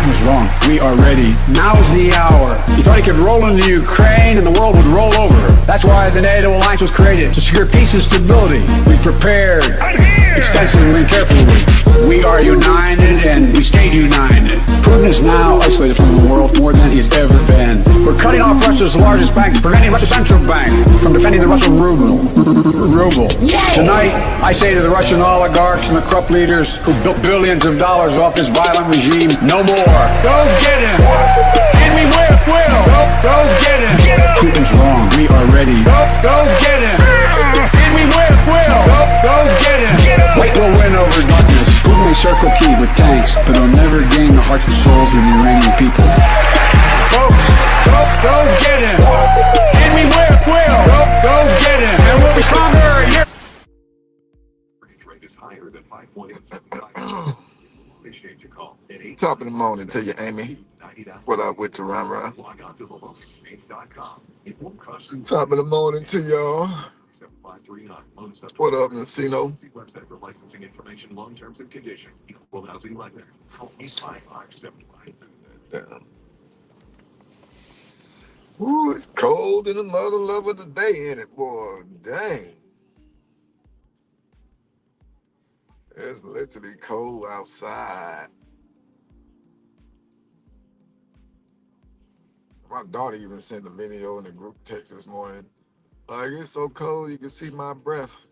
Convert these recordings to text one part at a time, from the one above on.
was wrong. We are ready. Now is the hour. He thought he could roll into Ukraine and the world would roll over. That's why the NATO alliance was created, to secure peace and stability. We prepared extensively and carefully. We are united and we stayed united. Putin is now isolated from the world more than he's ever been. We're cutting off Russia's largest bank, preventing Russia's central bank from defending the Russian ruble. Tonight, I say to the Russian oligarchs and the corrupt leaders who built billions of dollars off this violent regime, no more. Go get him. Hit me with will. Go get him. Putin's wrong. We are ready. Go get him. Hit me with will. Go get him. Light will win over darkness. Putin may circle Kyiv with tanks, but he'll never gain the hearts and souls of the Iranian people. Folks, go get him. Hit me with will. Go get him. And we'll be stronger. Yeah. Top of the morning to you, Amy. What up with you, Ron? Top of the morning to y'all. What up, Messino? Damn. Ooh, it's cold in another level of the day, ain't it, boy? Dang. It's literally cold outside. My daughter even sent a video in the group text this morning. Like, it's so cold you can see my breath.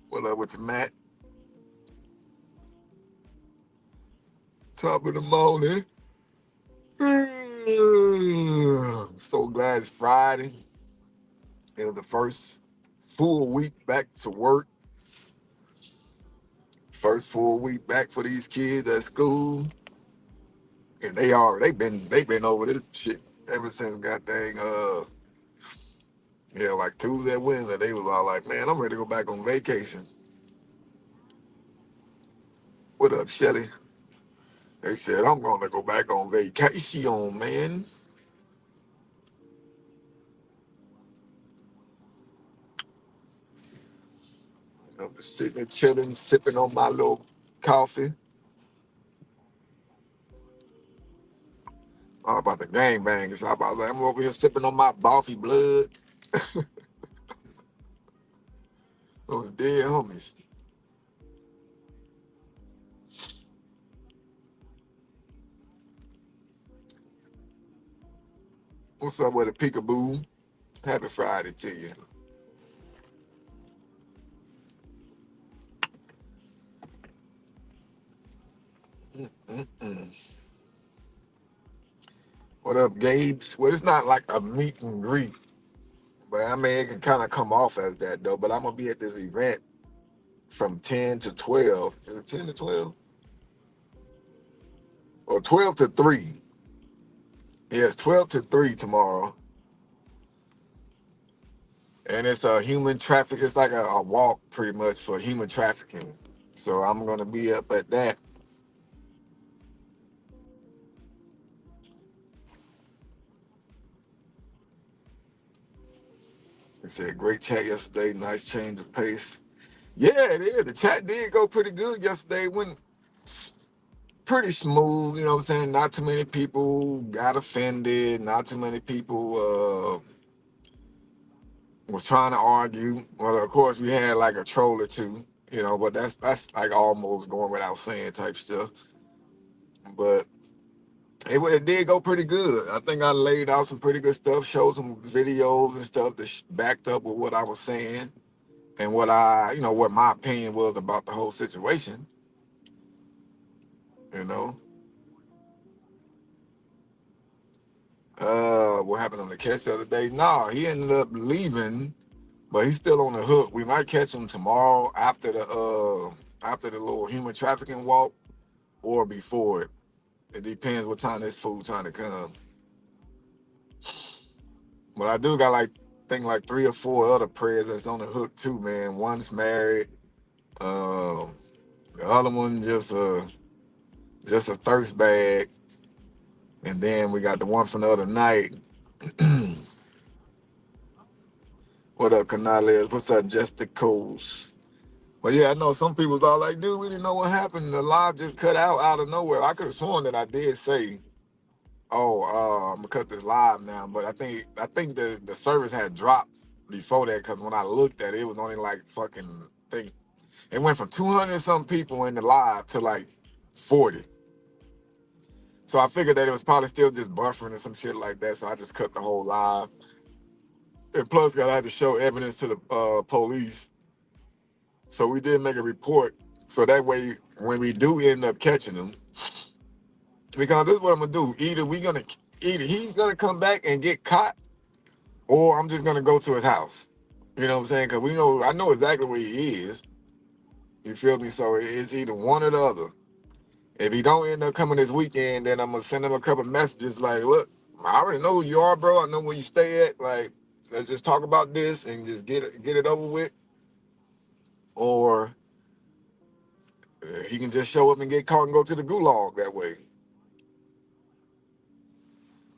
What up with you, Matt? Top of the morning. So glad it's Friday. It was the first full week back to work. First full week back for these kids at school. And they've been over this shit ever since like Tuesday, Wednesday. They was all like, man, I'm ready to go back on vacation. What up, Shelly? They said, I'm gonna go back on vacation, man. I'm just sitting there chilling, sipping on my little coffee. All about the gangbangers. I'm over here sipping on my Boffy blood. Those dead homies. What's up with a peekaboo? Happy Friday to you. Mm-mm. What up, Gabes? Well, it's not like a meet and greet, but I mean, it can kind of come off as that, though. But I'm going to be at this event from 10 to 12. Is it 10 to 12? Or 12 to 3. Yes, 12 to 3 tomorrow. And it's a human traffic. It's like a walk, pretty much, for human trafficking. So I'm going to be up at that. It said, great chat yesterday. Nice change of pace. Yeah, it is. The chat did go pretty good yesterday. Went pretty smooth, you know what I'm saying? Not too many people got offended. Not too many people was trying to argue. Well, of course, we had like a troll or two, you know, but that's like almost going without saying type stuff. But it did go pretty good. I think I laid out some pretty good stuff, showed some videos and stuff that backed up with what I was saying and what my opinion was about the whole situation, you know. What happened on the catch the other day? Nah, he ended up leaving, but he's still on the hook. We might catch him tomorrow after the little human trafficking walk or before it. It depends what time this fool trying to come. But I do got like 3 or 4 other prayers that's on the hook too, man. One's married. The other one just a thirst bag. And then we got the one from the other night. What up, Canales? What's up, Justin Coles? But yeah, I know some people's all like, dude, we didn't know what happened. The live just cut out of nowhere. I could have sworn that I did say, oh, I'm gonna cut this live now. But I think the service had dropped before that because when I looked at it, it was only like fucking thing. It went from 200 some people in the live to like 40. So I figured that it was probably still just buffering or some shit like that. So I just cut the whole live. And plus, I had to show evidence to the police. So we did make a report. So that way, when we do end up catching them, because this is what I'm gonna do. Either he's gonna come back and get caught, or I'm just gonna go to his house. You know what I'm saying? Because I know exactly where he is. You feel me? So it's either one or the other. If he don't end up coming this weekend, then I'm gonna send him a couple messages like, look, I already know who you are, bro. I know where you stay at. Like, let's just talk about this and just get it over with. Or he can just show up and get caught and go to the gulag that way.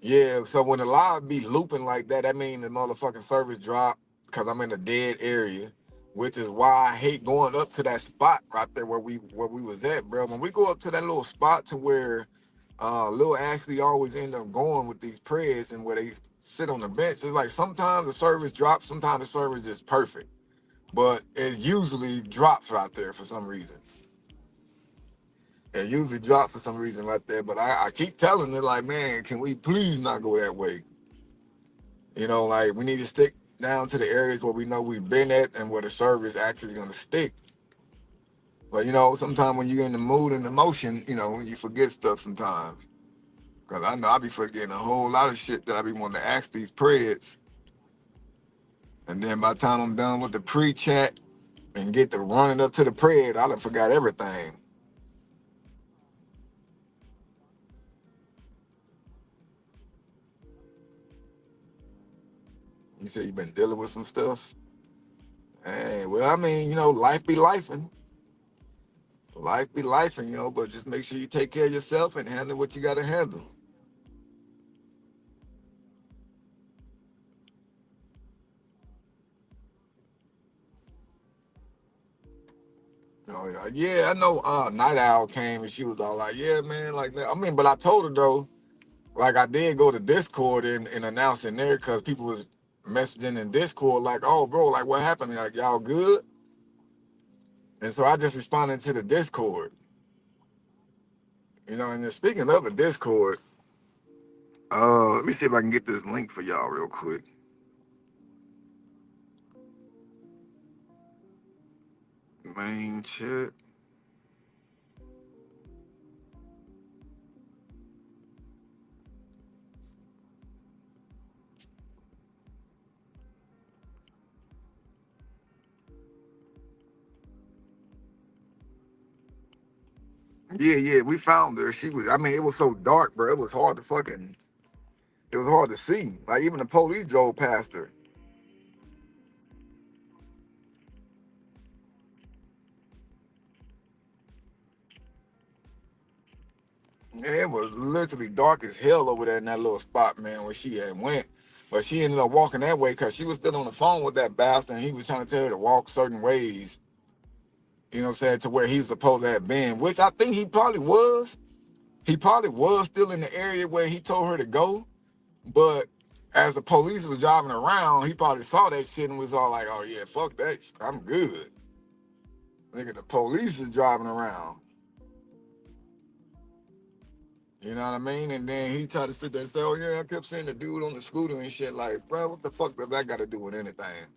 Yeah, so when the live be looping like that, that means the motherfucking service drop because I'm in a dead area, which is why I hate going up to that spot right there where we was at, bro. When we go up to that little spot to where Lil Ashley always end up going with these prayers and where they sit on the bench, it's like sometimes the service drops, sometimes the service is perfect, but it usually drops right there for some reason. It usually drops for some reason right there, but I keep telling it like, man, can we please not go that way? Like we need to stick down to the areas where we know we've been at and where the service actually going to stick. But sometimes when you're in the mood and emotion, you forget stuff sometimes. Cause I know I be forgetting a whole lot of shit that I be wanting to ask these preds. And then by the time I'm done with the pre-chat and get to running up to the pred, I done forgot everything. You say you've been dealing with some stuff? Hey, well, I mean, life be lifing. Life be lifing, but just make sure you take care of yourself and handle what you gotta handle. Oh yeah, I know. Night Owl came and she was all like, "Yeah, man, like that." I mean, but I told her though, like I did go to Discord and announce in there because people was messaging in Discord like, "Oh, bro, like what happened? Like y'all good?" And so I just responded to the Discord, And then speaking of the Discord, let me see if I can get this link for y'all real quick. Main chat. Yeah, yeah, we found her. She was. I mean, it was so dark, bro. It was hard to fucking. It was hard to see. Like even the police drove past her. And it was literally dark as hell over there in that little spot, man, where she had went. But she ended up walking that way because she was still on the phone with that bastard and he was trying to tell her to walk certain ways, to where he was supposed to have been, which I think he probably was. He probably was still in the area where he told her to go. But as the police was driving around, he probably saw that shit and was all like, oh yeah, fuck that, I'm good. Nigga, the police is driving around. You know what I mean? And then he tried to sit there and say, oh, yeah, I kept seeing the dude on the scooter and shit. Like, bro, what the fuck does that got to do with anything?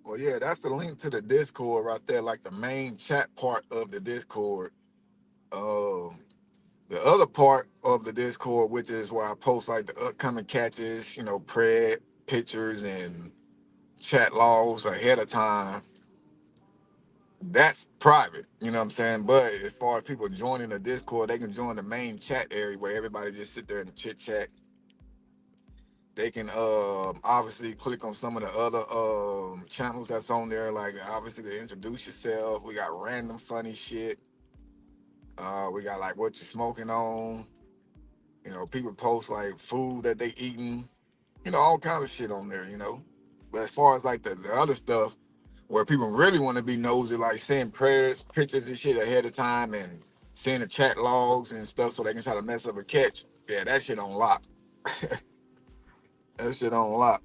Well, yeah, that's the link to the Discord right there, like the main chat part of the Discord. The other part of the Discord, which is where I post like the upcoming catches, pred pictures and chat logs ahead of time. That's private, you know what I'm saying? But as far as people joining the Discord, they can join the main chat area where everybody just sit there and chit chat. They can obviously click on some of the other channels that's on there, like obviously to introduce yourself. We got random funny shit. We got like what you smoking on. You know, people post like food that they eating. You know, all kind of shit on there. You know, but as far as like the other stuff where people really want to be nosy, like send prayers, pictures and shit ahead of time, and send the chat logs and stuff so they can try to mess up a catch. Yeah, that shit on lock. That shit on lock.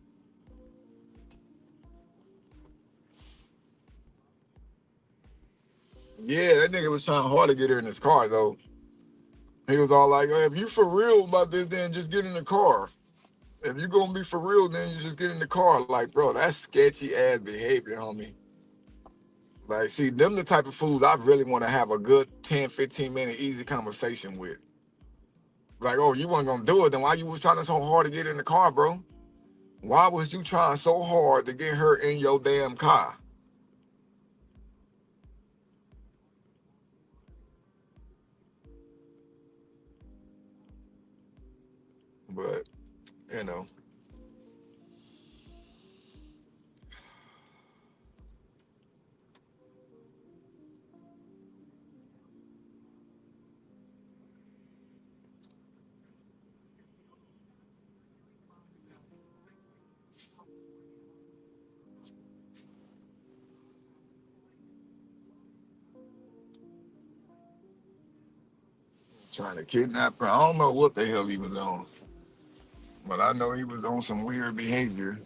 Yeah, that nigga was trying hard to get her in his car though. He was all like, "Hey, if you for real about this, then just get in the car. If you gonna be for real, then you just get in the car." Like, bro, that's sketchy ass behavior, homie. Like, see, them the type of fools I really want to have a good 10, 15 minute easy conversation with. Like, oh, you weren't gonna do it, then why you was trying so hard to get in the car, bro? Why was you trying so hard to get her in your damn car? But, you know, trying to kidnap her. I don't know what the hell he was on, but I know he was on some weird behavior.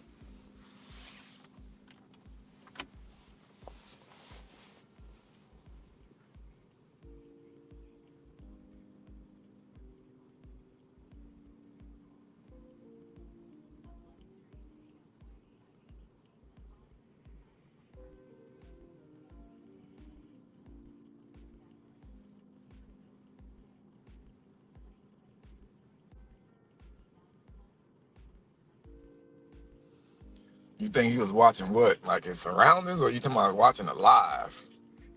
You think he was watching what, like his surroundings, or you talking about watching it live?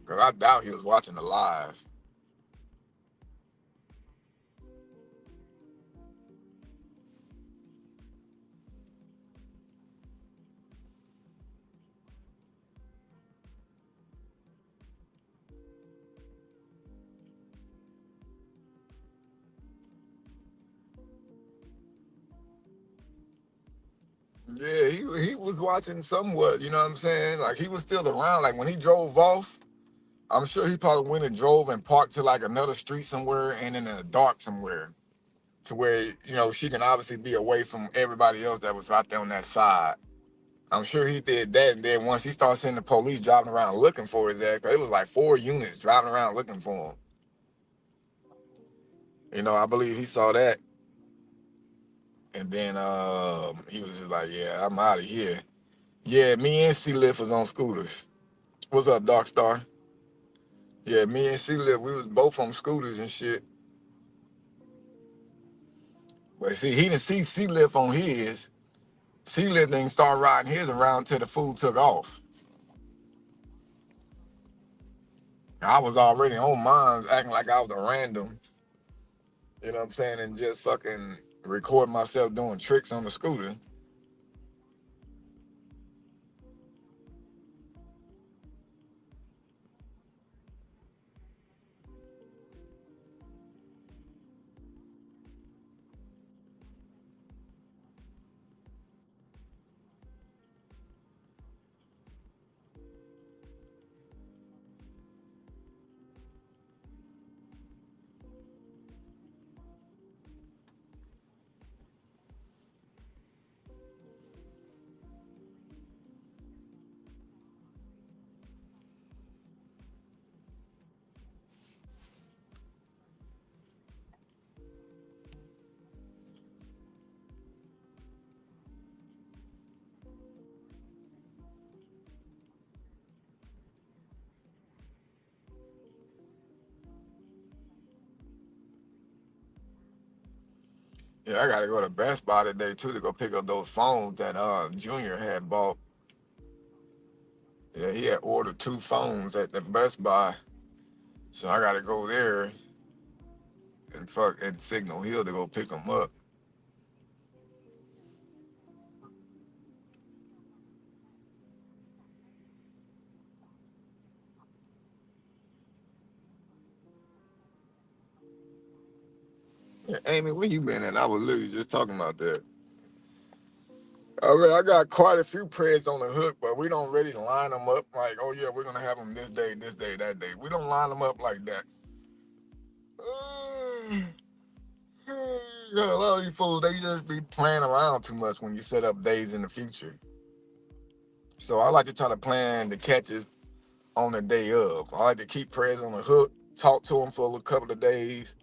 Because I doubt he was watching it live. Yeah, he was watching somewhat. You know what I'm saying? Like he was still around. Like when he drove off, I'm sure he probably went and drove and parked to like another street somewhere and in the dark somewhere, to where she can obviously be away from everybody else that was out there on that side. I'm sure he did that, and then once he started seeing the police driving around looking for his ass, 'cause it was like 4 units driving around looking for him. I believe he saw that, and then he was just like, "Yeah, I'm out of here." Yeah, me and C Lift was on scooters. What's up, Dark Star? Yeah, me and C Lift, we was both on scooters and shit. But see, he didn't see C Lift on his. C Lift didn't start riding his around till the fool took off. I was already on mine, acting like I was a random. You know what I'm saying? And just fucking record myself doing tricks on the scooter. Yeah, I gotta go to Best Buy today too to go pick up those phones that Junior had bought. Yeah, he had ordered 2 phones at the Best Buy. So I gotta go there and fuck at Signal Hill to go pick them up. Yeah, Amy, where you been at? I was literally just talking about that. All right, I got quite a few prayers on the hook, but we don't really line them up like, oh yeah, we're gonna have them this day, that day. We don't line them up like that. Yeah, a lot of these fools, they just be playing around too much when you set up days in the future. So I like to try to plan the catches on the day of. I like to keep prayers on the hook, talk to them for a couple of days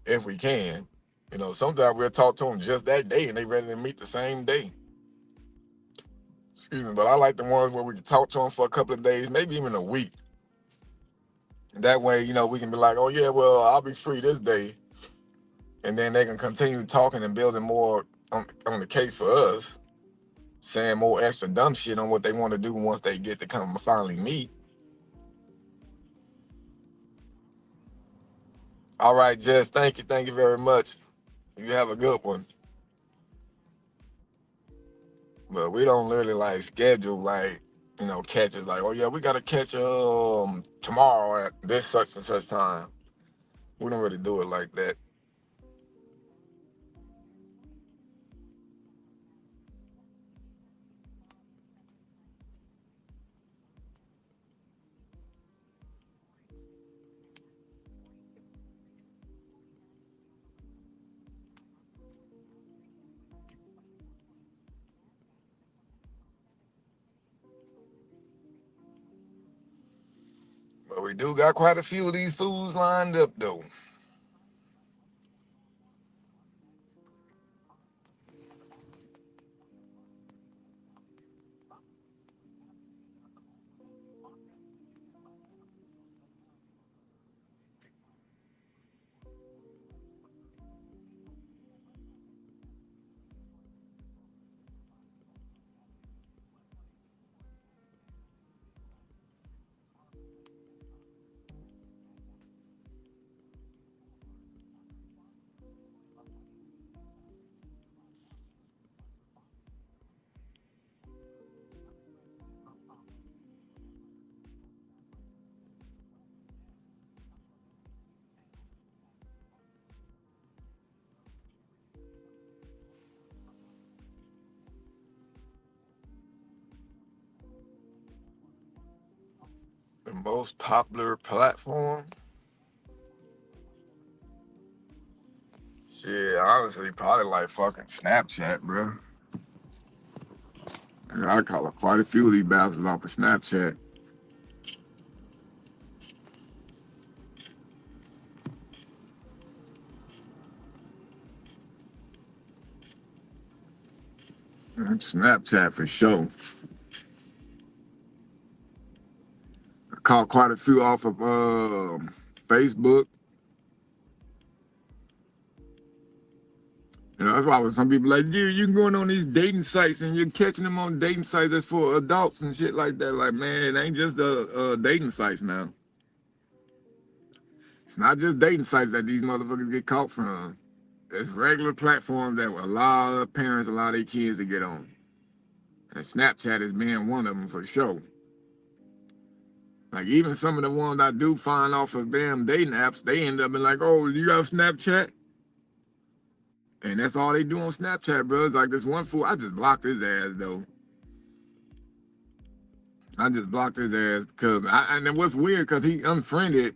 if we can. You know, sometimes we'll talk to them just that day and they ready to meet the same day. Excuse me, but I like the ones where we can talk to them for a couple of days, maybe even a week. That way, you know, we can be like, oh yeah, well, I'll be free this day, and then they can continue talking and building more on the case for us, saying more extra dumb shit on what they want to do once they get to come finally meet. All right, Jess, thank you very much. You have a good one. But we don't really like schedule like, you know, catches like, oh yeah, we gotta catch tomorrow at this such and such time. We don't really do it like that. But we do got quite a few of these fools lined up though. The most popular platform? Shit, honestly, probably like fucking Snapchat, bro. I call it quite a few of these bastards off of Snapchat. Snapchat for sure. I caught quite a few off of Facebook. You know, that's why when some people like, yeah, you going on these dating sites and you're catching them on dating sites that's for adults and shit like that. Like, man, it ain't just dating sites now. It's not just dating sites that these motherfuckers get caught from. It's regular platforms that a lot of parents allow their kids to get on. And Snapchat is being one of them for sure. Like even some of the ones I do find off of damn dating apps, they end up being like, oh, you got Snapchat? And that's all they do on Snapchat, bro. It's like this one fool, I just blocked his ass though. I just blocked his ass because and then what's weird because he unfriended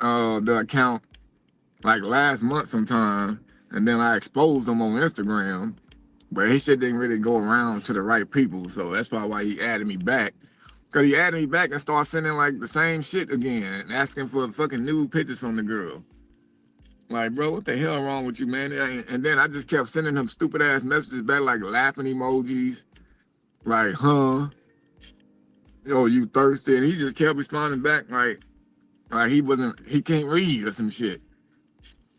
the account like last month sometime, and then I exposed him on Instagram. But his shit didn't really go around to the right people, so that's probably why he added me back. Cause he added me back and started sending like the same shit again, and asking for fucking nude pictures from the girl. Like, bro, what the hell wrong with you, man? And then I just kept sending him stupid ass messages back, like laughing emojis, like, huh? Yo, you thirsty? And he just kept responding back like he can't read or some shit.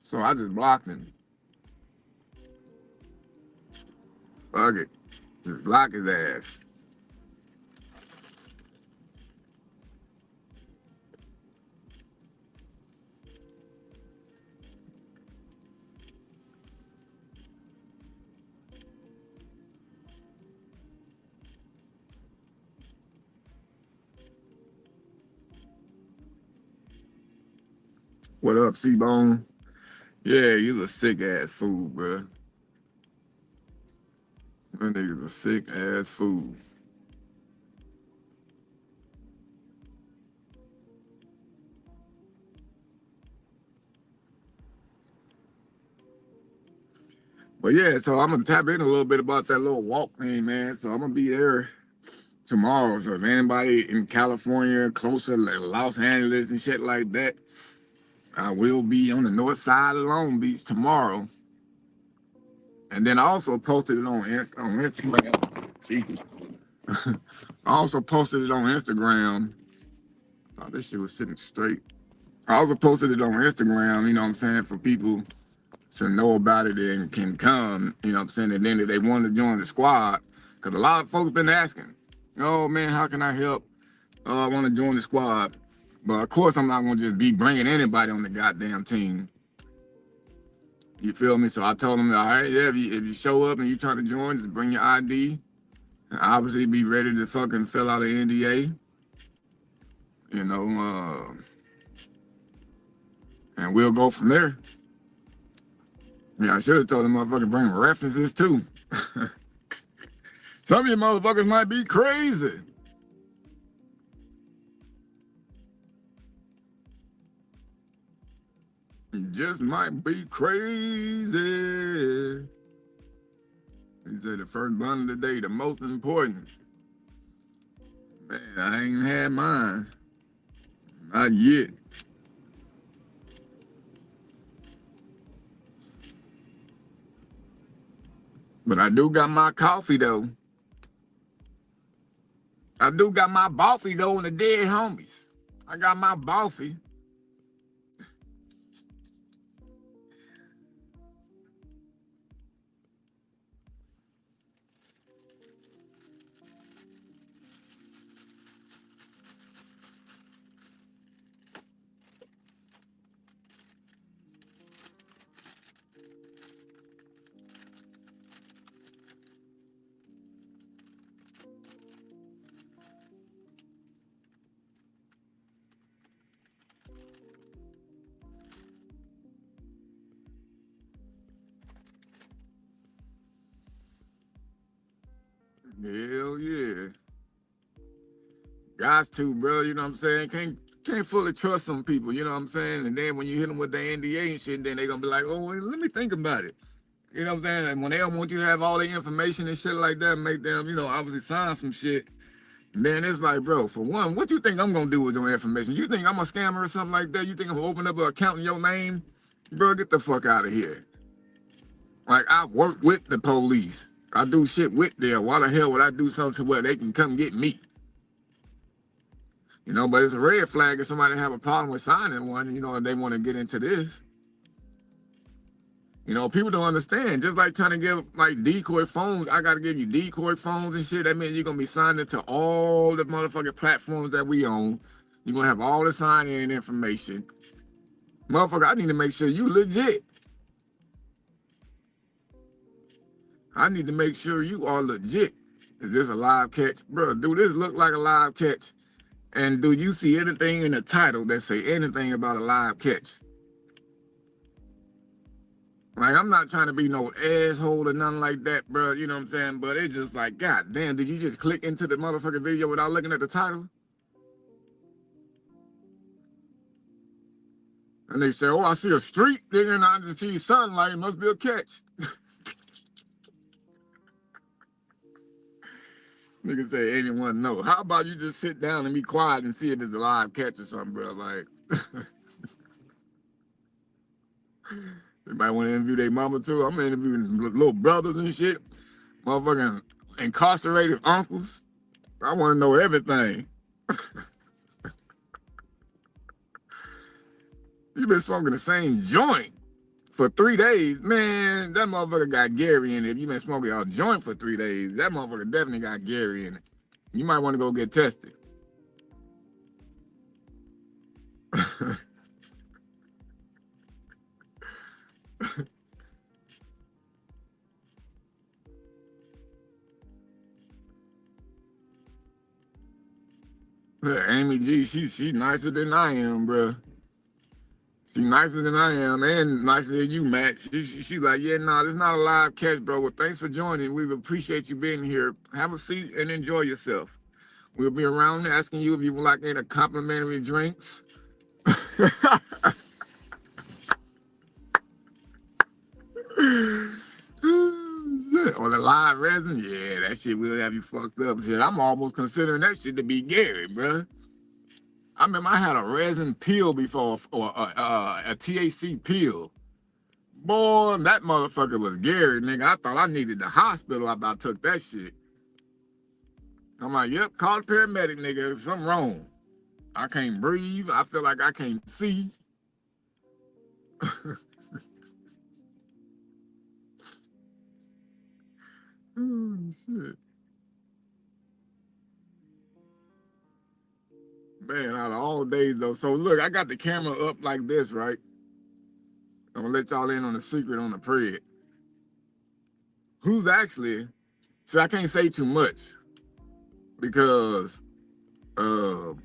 So I just blocked him. Fuck it, just block his ass. What up, C-Bone? Yeah, you a sick ass fool, bro. That nigga's a sick ass fool. But yeah, so I'm gonna tap in a little bit about that little walk thing, man. So I'm gonna be there tomorrow. So if anybody in California, closer like Los Angeles and shit like that, I will be on the north side of Long Beach tomorrow. And then I also posted it on Instagram. Jesus. I also posted it on Instagram. Oh, this shit was sitting straight. I also posted it on Instagram, you know what I'm saying, for people to know about it and can come, you know what I'm saying, and then if they want to join the squad, because a lot of folks been asking, oh man, how can I help? Oh, I want to join the squad. But of course, I'm not going to just be bringing anybody on the goddamn team. You feel me? So I told them, all right, yeah, if you show up and you try to join, just bring your ID. And obviously, be ready to fucking fill out an NDA, you know, and we'll go from there. Yeah, I should have told them motherfuckers bring references too. Some of you motherfuckers might be crazy. You just might be crazy. He said the first blunt of the day, the most important. Man, I ain't had mine. Not yet. But I do got my coffee though. I do got my boffy though and the dead homies. I got my boffy. Hell yeah. Got to, bro. You know what I'm saying? Can't fully trust some people, you know what I'm saying? And then when you hit them with the NDA and shit, then they gonna be like, oh, well, let me think about it. You know what I'm saying? And when they don't want you to have all the information and shit like that, make them, you know, obviously sign some shit. And then it's like, bro, for one, what you think I'm gonna do with your information? You think I'm a scammer or something like that? You think I'm gonna open up an account in your name? Bro, get the fuck out of here. Like, I work with the police. I do shit with them. Why the hell would I do something to where they can come get me? You know, but it's a red flag if somebody have a problem with signing one, you know, and they want to get into this. You know, people don't understand. Just like trying to give like decoy phones, I gotta give you decoy phones and shit. That means you're gonna be signed into all the motherfucking platforms that we own. You're gonna have all the sign-in information. Motherfucker, I need to make sure you legit. I need to make sure you are legit. Is this a live catch? Bro, do this look like a live catch? And do you see anything in the title that say anything about a live catch? Like, I'm not trying to be no asshole or nothing like that, bro. You know what I'm saying? But it's just like, God damn, did you just click into the motherfucking video without looking at the title? And they say, oh, I see a street, nigga, and I just see sunlight. It must be a catch. Nigga say, anyone know. How about you just sit down and be quiet and see if it's a live catch or something, bro? Like, anybody want to interview their mama too? I'm interviewing little brothers and shit. Motherfucking incarcerated uncles. I want to know everything. You been smoking the same joint for 3 days, man. That motherfucker got Gary in it. If you been smoking a joint for 3 days, that motherfucker definitely got Gary in it. You might want to go get tested. Amy G, she nicer than I am, bro. She nicer than I am and nicer than you, Matt. She like, yeah, nah, this is not a live catch, bro. Well, thanks for joining. We appreciate you being here. Have a seat and enjoy yourself. We'll be around asking you if you would like any complimentary drinks. Or the live resin, yeah, that shit will have you fucked up. Shit, I'm almost considering that shit to be Gary, bruh. I remember I had a resin pill before, or a THC pill. Boy, that motherfucker was Gary, nigga. I thought I needed the hospital after I took that shit. I'm like, yep, call the paramedic, nigga. Something wrong. I can't breathe. I feel like I can't see. Oh, shit. Man, out of all days, though. So, look, I got the camera up like this, right? I'm going to let y'all in on the secret on the pred. Who's actually, see, I can't say too much because this,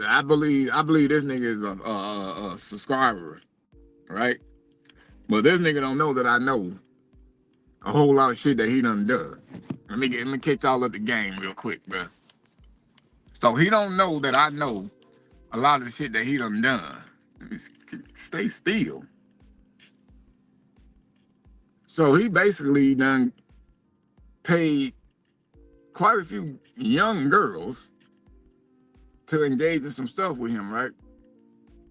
I believe this nigga is a subscriber, right? But this nigga don't know that I know a whole lot of shit that he done done. Let me catch y'all up the game real quick, bro. So he don't know that I know a lot of the shit that he done done. Let me stay still. So he basically done paid quite a few young girls to engage in some stuff with him, right?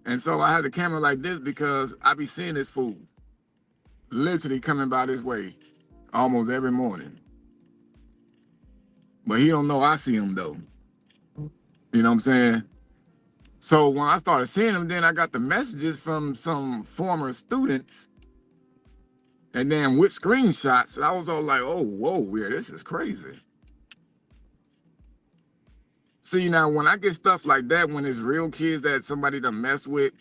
And so I had the camera like this because I be seeing this fool literally coming by this way almost every morning. But he don't know I see him though. You know what I'm saying? So when I started seeing him, then I got the messages from some former students and then with screenshots. And I was all like, oh, whoa, yeah, this is crazy. See, now when I get stuff like that, when it's real kids that somebody done mess with,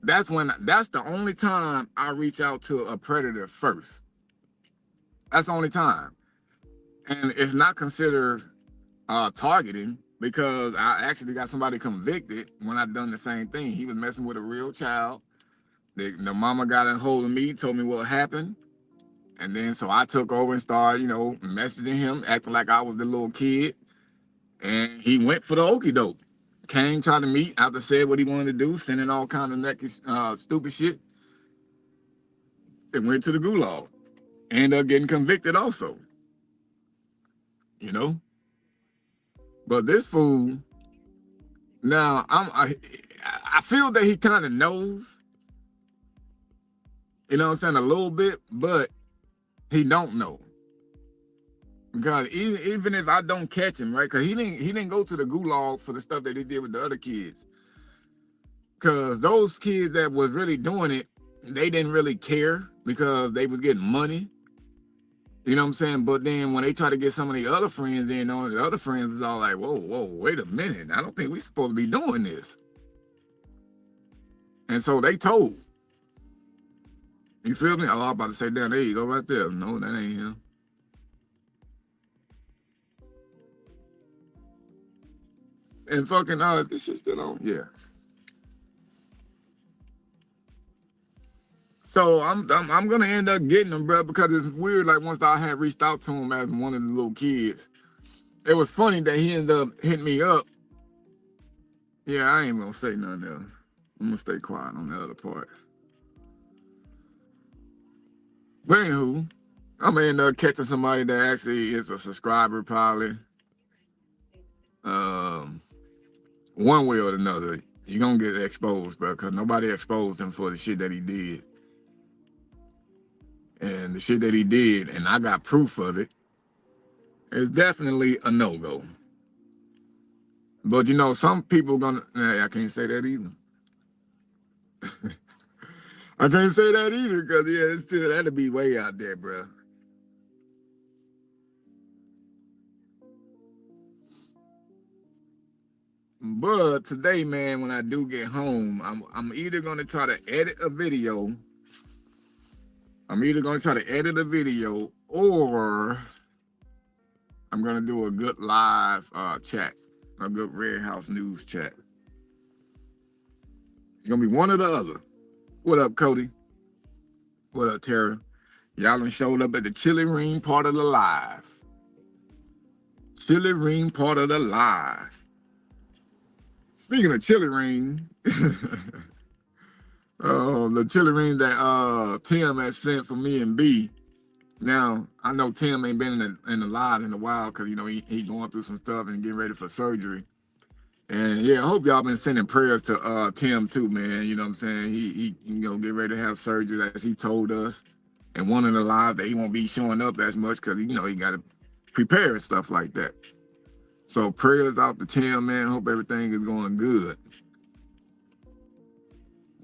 that's the only time I reach out to a predator first. That's the only time. And it's not considered targeting because I actually got somebody convicted when I done the same thing. He was messing with a real child. The mama got a hold of me, told me what happened. And then so I took over and started, messaging him, acting like I was the little kid. And he went for the okie doke. Came, tried to meet, after said what he wanted to do, sending all kind of naked, stupid shit. And went to the gulag. Ended up getting convicted also. But this fool, now I feel that he kind of knows, you know what I'm saying, a little bit, but he don't know. Because even if I don't catch him, right? Because he didn't go to the gulag for the stuff that he did with the other kids. Because those kids that was really doing it, they didn't really care because they was getting money. You know what I'm saying? But then when they try to get some of the other friends in on, the other friends was all like, whoa, wait a minute. I don't think we supposed to be doing this. And so they told. You feel me? I was about to say, damn, there you go right there. No, that ain't him. And fucking, this shit still on? Yeah. So I'm gonna end up getting him, bro, because it's weird. Like once I had reached out to him as one of the little kids, it was funny that he ended up hitting me up. Yeah, I ain't gonna say nothing else. I'm gonna stay quiet on the other part. But anywho, I'm gonna end up catching somebody that actually is a subscriber, probably. One way or another, you're gonna get exposed, bro, because nobody exposed him for the shit that he did. And the shit that he did, and I got proof of it, is definitely a no-go. But some people gonna, I can't say that either. I can't say that either, because it's still, that'll be way out there, bro. But today, man, when I do get home, I'm either gonna try to edit a video. Or I'm gonna do a good live chat, a good Red House News chat. It's gonna be one or the other. What up, Cody? What up, Tara? Y'all done showed up at the Chili Ring part of the live. Chili Ring part of the live. Speaking of Chili Ring, the Chili Ring that Tim had sent for me and B. Now I know Tim ain't been in the live in a while because you know he going through some stuff and getting ready for surgery. And yeah, I hope y'all been sending prayers to Tim too, man. You know what I'm saying? He get ready to have surgery as he told us. And one in the live that he won't be showing up as much because he got to prepare and stuff like that. So prayers out to Tim, man. Hope everything is going good.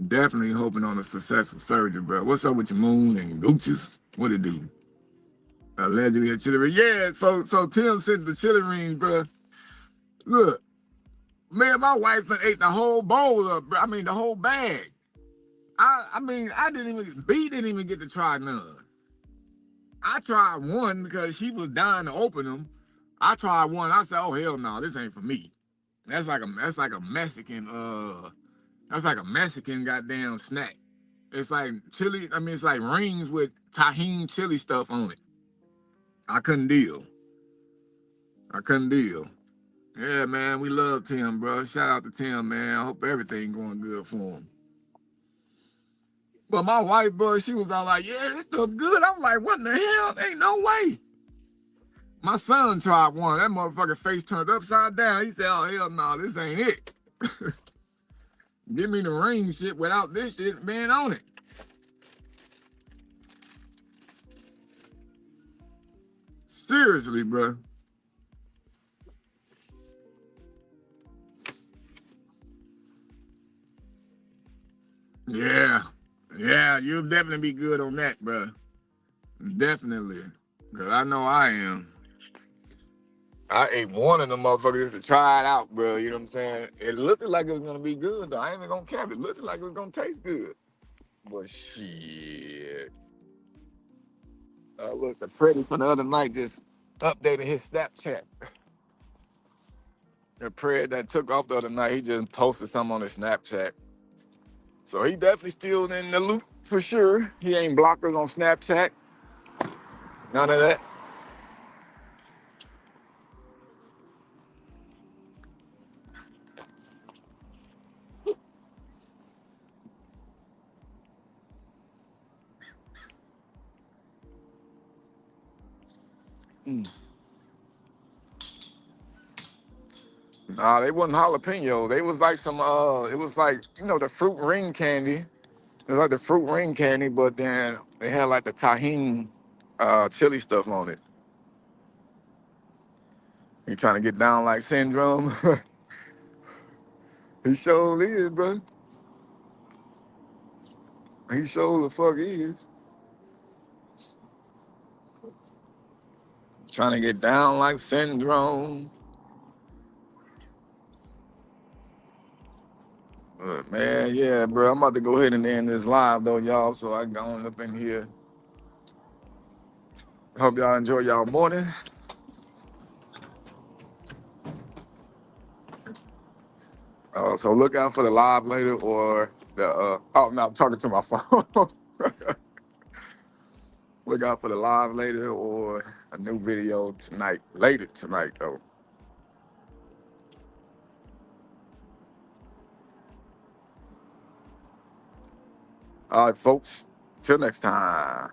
Definitely hoping on a successful surgery, bro. What's up with your moon and gooches? What it do? Allegedly a chili ring. Yeah, so Tim sent the chili ring, bro. Look, man, my wife done ate the whole bowl up, bro. I mean, the whole bag. I mean, B didn't even get to try none. I tried one because she was dying to open them. I tried one. I said, "Oh hell no, this ain't for me." That's like a Mexican that's like a Mexican goddamn snack. It's like chili. I mean, it's like rings with tahini chili stuff on it. I couldn't deal. Yeah, man, we love Tim, bro. Shout out to Tim, man. I hope everything going good for him. But my wife, bro, she was all like, "Yeah, this stuff good." I'm like, "What in the hell? Ain't no way." My son tried one. That motherfucker face turned upside down. He said, "Oh hell no, this ain't it." Give me the ring shit without this shit being on it. Seriously, bro. Yeah. Yeah, you'll definitely be good on that, bro. Definitely. Cause I know I am. I ate one of them motherfuckers to try it out, bro. You know what I'm saying? It looked like it was gonna be good, though. I ain't even gonna cap it. It looked like it was gonna taste good. But shit. Look, the Freddie from the other night just updated his Snapchat. The prayer that took off the other night, he just posted something on his Snapchat. So he definitely still in the loop for sure. He ain't blocked us on Snapchat. None of that. Nah, they wasn't jalapeno. They was like some it was like, the fruit ring candy. It was like the fruit ring candy, but then they had like the tahini chili stuff on it. He trying to get down like syndrome. He sure is, bro. He sure the fuck is. Trying to get down like syndrome. Man, yeah, bro. I'm about to go ahead and end this live though, y'all. So I go on up in here. Hope y'all enjoy y'all morning. So look out for the live later or the oh no, I'm talking to my phone. Look out for the live later or a new video tonight, later tonight though. All right, folks. Till next time.